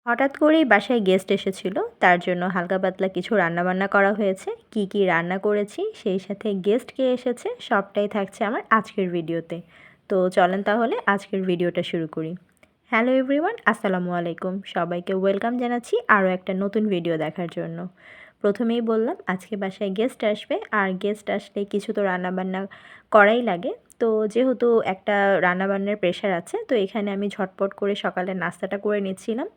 হঠাৎ করেই বাসায় গেস্ট এসেছিল, তার জন্য হালকা পাতলা কিছু রান্নাবান্না করা হয়েছে। কি কি রান্না করেছি, সেই সাথে গেস্ট কে এসেছে, সবটাই থাকছে আমার আজকের ভিডিওতে। তো চলেন তাহলে আজকের ভিডিওটা শুরু করি। হ্যালো এভরিওয়ান, আসসালামু আলাইকুম। সবাইকে ওয়েলকাম জানাচ্ছি আরও একটা নতুন ভিডিও দেখার জন্য। প্রথমেই বললাম আজকে বাসায় গেস্ট আসবে, আর গেস্ট আসলে কিছু তো রান্নাবান্না করাই লাগে। তো যেহেতু একটা রান্নাবান্নার প্রেশার আছে, তো এখানে আমি ঝটপট করে সকালের নাস্তাটা করে নিচ্ছিলাম।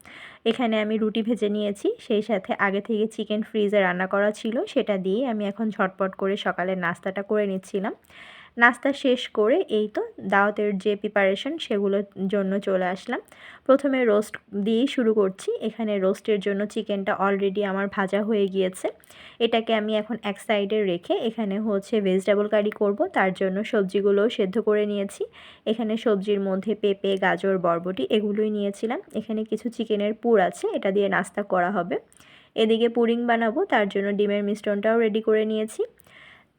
এখানে আমি রুটি ভেজে নিয়েছি, সেই সাথে আগে থেকে চিকেন ফ্রিজে রান্না করা ছিল, সেটা দিয়ে আমি এখন ঝটপট করে সকালের নাস্তাটা করে নিচ্ছিলাম। নাস্তা শেষ করে এই তো দাওয়াতের যে প্রিপারেশন সেগুলোর জন্য চলে আসলাম। প্রথমে রোস্ট দিয়েই শুরু করছি। এখানে রোস্টের জন্য চিকেনটা অলরেডি আমার ভাজা হয়ে গিয়েছে। এটাকে আমি এখন এক সাইডে রেখে এখানে হচ্ছে ভেজিটেবল কারি করব, তার জন্য সবজিগুলোও সেদ্ধ করে নিয়েছি। এখানে সবজির মধ্যে পেঁপে, গাজর, বরবটি এগুলোই নিয়েছিলাম। এখানে কিছু চিকেনের পুর আছে, এটা দিয়ে নাস্তা করা হবে। এদিকে পুডিং বানাবো, তার জন্য ডিমের মিশ্রণটাও রেডি করে নিয়েছি।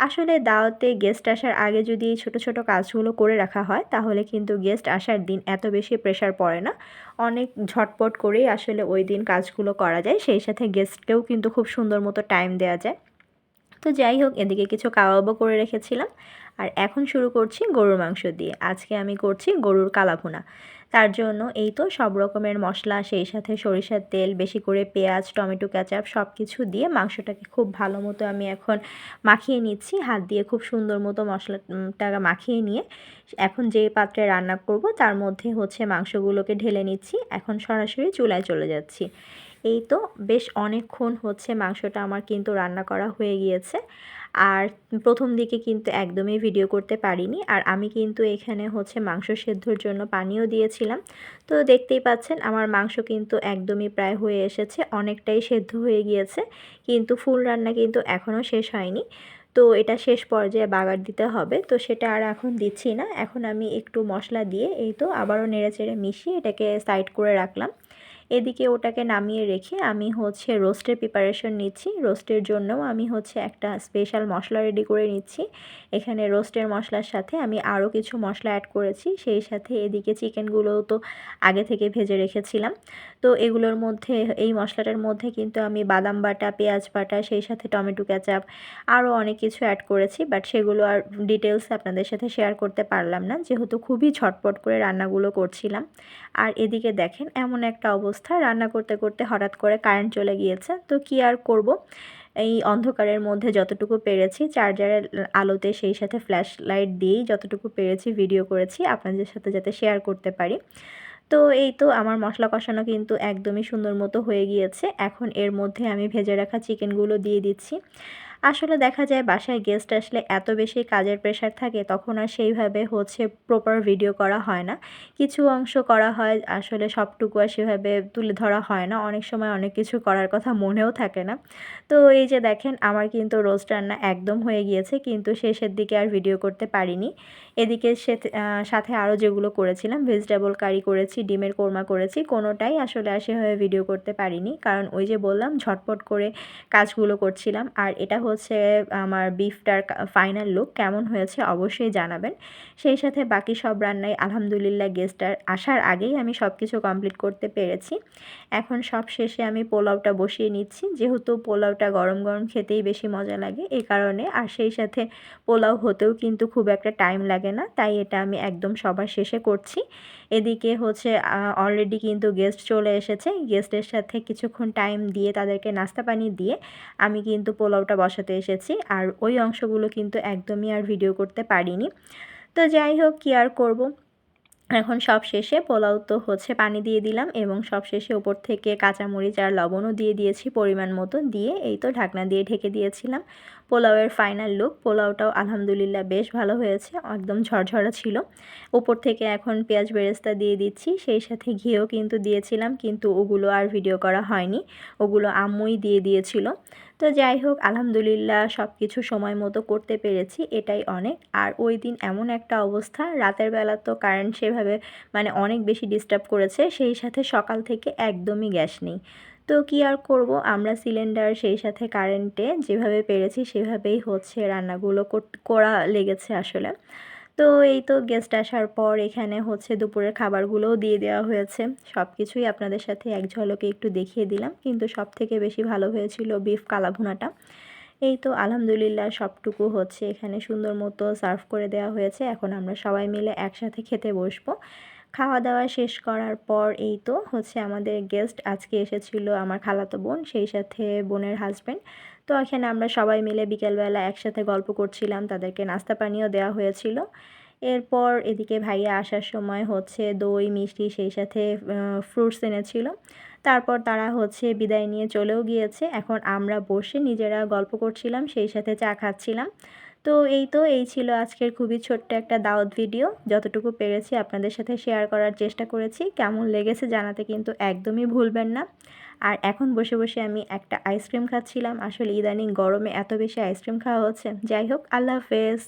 আসলে দাওয়াতে গেস্ট আসার আগে যদি এই ছোটো ছোটো কাজগুলো করে রাখা হয়, তাহলে কিন্তু গেস্ট আসার দিন এত বেশি প্রেশার পড়ে না। অনেক ঝটপট করেই আসলে ওই দিন কাজগুলো করা যায়, সেই সাথে গেস্টকেও কিন্তু খুব সুন্দর মতো টাইম দেওয়া যায়। তো যাই হোক, এদিকে কিছু কাবাবও করে রেখেছিলাম। আর এখন শুরু করছি গরুর মাংস দিয়ে। আজকে আমি করছি গরুর কালাভুনা। তার জন্য এই তো সব রকমের মশলা, সেই সাথে সরিষার তেল, বেশি করে পেঁয়াজ, টমেটো কেচাপ সব কিছু দিয়ে মাংসটাকে খুব ভালো মতো আমি এখন মাখিয়ে নিচ্ছি। হাত দিয়ে খুব সুন্দর মতো মশলাটা মাখিয়ে নিয়ে এখন যে পাত্রে রান্না করব তার মধ্যে হচ্ছে মাংসগুলোকে ঢেলে নিচ্ছি। এখন সরাসরি চুলায় চলে যাচ্ছি। এই তো বেশ অনেকক্ষণ হচ্ছে মাংসটা আমার কিন্তু রান্না করা হয়ে গিয়েছে। আর প্রথম দিকে কিন্তু একদমই ভিডিও করতে পারিনি। আর আমি কিন্তু এখানে হচ্ছে মাংস সেদ্ধর জন্য পানিও দিয়েছিলাম। তো দেখতেই পাচ্ছেন আমার মাংস কিন্তু একদমই প্রায় হয়ে এসেছে, অনেকটাই সেদ্ধ হয়ে গিয়েছে। কিন্তু ফুল রান্না কিন্তু এখনও শেষ হয়নি। তো এটা শেষ পর্যায়ে বাগার দিতে হবে, তো সেটা আর এখন দিচ্ছি না। এখন আমি একটু মশলা দিয়ে এই তো আবারও নেড়েচেড়ে মিশিয়ে এটাকে সাইড করে রাখলাম। এদিকে ওটাকে নামিয়ে রেখে আমি হচ্ছে রোস্টের প্রিপারেশন নিচ্ছি। রোস্টের জন্যও আমি হচ্ছে একটা স্পেশাল মশলা রেডি করে নিচ্ছি। এখানে রোস্টের মশলার সাথে আমি আরও কিছু মশলা অ্যাড করেছি, সেই সাথে এদিকে চিকেনগুলোও তো আগে থেকে ভেজে রেখেছিলাম। তো এগুলোর মধ্যে, এই মশলাটার মধ্যে কিন্তু আমি বাদাম বাটা, পেঁয়াজ বাটা, সেই সাথে টমেটো কেচাপ আরও অনেক কিছু অ্যাড করেছি, বাট সেগুলো আর ডিটেলস আপনাদের সাথে শেয়ার করতে পারলাম না, যেহেতু খুবই ঝটপট করে রান্নাগুলো করছিলাম। আর এদিকে দেখেন এমন একটা অবস্থা, রান্না করতে করতে হঠাৎ করে কারেন্ট চলে গিয়েছে। তো কি আর করব, এই অন্ধকারের মধ্যে যতটুকু পেরেছি চার্জারের আলোতে, সেই সাথে ফ্ল্যাশ লাইট দিয়েই যতটুকু পেরেছি ভিডিও করেছি আপনাদের সাথে যাতে শেয়ার করতে পারি। তো এই তো আমার মশলা কষানো কিন্তু একদমই সুন্দর মতো হয়ে গিয়েছে। এখন এর মধ্যে আমি ভেজে রাখা চিকেনগুলো দিয়ে দিচ্ছি। আসলে দেখা যায় বাসায় গেস্ট আসলে এত বেশি কাজের প্রেশার থাকে, তখন আর সেইভাবে হচ্ছে প্রপার ভিডিও করা হয় না। কিছু অংশ করা হয়, আসলে সবটুকু আর সেভাবে তুলে ধরা হয় না। অনেক সময় অনেক কিছু করার কথা মনেও থাকে না। তো এই যে দেখেন আমার কিন্তু রোস্ট রান্না একদম হয়ে গিয়েছে, কিন্তু শেষের দিকে আর ভিডিও করতে পারিনি। এদিকে সাথে আরও যেগুলো করেছিলাম, ভেজিটেবল কারি করেছি, ডিমের কোরমা করেছি, কোনোটাই আসলে আর সেভাবে ভিডিও করতে পারিনি, কারণ ওই যে বললাম ঝটপট করে কাজগুলো করছিলাম। আর এটা হচ্ছে আমার বিফটার ফাইনাল লুক, কেমন হয়েছে অবশ্যই জানাবেন। সেই সাথে বাকি সব রান্নাই আলহামদুলিল্লাহ গেস্টার আসার আগেই আমি সব কিছু কমপ্লিট করতে পেরেছি। এখন সব শেষে আমি পোলাওটা বসিয়ে নিচ্ছি, যেহেতু পোলাওটা গরম গরম খেতেই বেশি মজা লাগে এই কারণে। আর সেই সাথে পোলাও হতেও কিন্তু খুব একটা টাইম লাগে না, তাই এটা আমি একদম সবার শেষে করছি। এদিকে হচ্ছে অলরেডি কিন্তু গেস্ট চলে এসেছে। গেস্টের সাথে কিছুক্ষণ টাইম দিয়ে তাদেরকে নাস্তা পানি দিয়ে আমি কিন্তু পোলাওটা বসাতে এসেছি। আর ওই অংশগুলো কিন্তু একদমই আর ভিডিও করতে পারিনি। তো যাই হোক, কী আর করব। এখন সব শেষে পোলাও তো হচ্ছে পানি দিয়ে দিলাম, এবং সব শেষে ওপর থেকে কাঁচামরিচ আর লবণও দিয়ে দিয়েছি পরিমাণ মতো, দিয়ে এই তো ঢাকনা দিয়ে ঢেকে দিয়েছিলাম। পোলাওয়ের ফাইনাল লুক, পোলাওটাও আলহামদুলিল্লাহ বেশ ভালো হয়েছে, একদম ঝরঝরা ছিল। উপর থেকে এখন পেঁয়াজ বেরেস্তা দিয়ে দিচ্ছি, সেই সাথে ঘিও কিন্তু দিয়েছিলাম, কিন্তু ওগুলো আর ভিডিও করা হয়নি, ওগুলো আম্মুই দিয়ে দিয়েছিল। তো যাই হোক, আলহামদুলিল্লাহ সব কিছু সময় মতো করতে পেরেছি, এটাই অনেক। আর ওই দিন এমন একটা অবস্থা, রাতের বেলা তো কারেন্ট সেভাবে মানে অনেক বেশি ডিস্টার্ব করেছে, সেই সাথে সকাল থেকে একদমই গ্যাস নেই। তো কি আর করব, আমরা সিলিন্ডার সেই সাথে কারেন্টে যেভাবে পেরেছি সেভাবেই হচ্ছে রান্নাগুলো করা লেগেছে আসলে। তো এই তো গেস্ট আসার পর এখানে হচ্ছে দুপুরের খাবারগুলোও দিয়ে দেওয়া হয়েছে। সব কিছুই আপনাদের সাথে এক ঝলকে একটু দেখিয়ে দিলাম, কিন্তু সবথেকে বেশি ভালো হয়েছিল বিফ কালাভুনাটা। এই তো আলহামদুলিল্লাহ সবটুকু হচ্ছে এখানে সুন্দর মতো সার্ভ করে দেওয়া হয়েছে। এখন আমরা সবাই মিলে একসাথে খেতে বসবো। খাওয়া দাওয়া শেষ করার পর এই তো হচ্ছে আমাদের গেস্ট আজকে এসেছিল আমার খালাতো বোন, সেই সাথে বোনের হাজব্যান্ড। তো এখানে আমরা সবাই মিলে বিকেলবেলা একসাথে গল্প করছিলাম, তাদেরকে নাস্তা পানিও দেওয়া হয়েছিল। এরপর এদিকে ভাইয়া আসার সময় হচ্ছে দই মিষ্টি সেই সাথে ফ্রুটস এনেছিল। তারপর তারা হচ্ছে বিদায় নিয়ে চলেও গিয়েছে। এখন আমরা বসে নিজেরা গল্প করছিলাম, সেই সাথে চা খাচ্ছিলাম। তো এই ছিল আজকের খুবই ছোট্ট একটা দাওয়াত ভিডিও। যতটুকু পেরেছি আপনাদের সাথে শেয়ার করার চেষ্টা করেছি। কেমন লেগেছে জানাতে কিন্তু একদমই ভুলবেন না। আর এখন বসে বসে আমি একটা আইসক্রিম খাচ্ছিলাম। আসলে ইদানিং গরমে এত বেশি আইসক্রিম খাওয়া হচ্ছে। যাই হোক, আল্লাহ হাফেজ।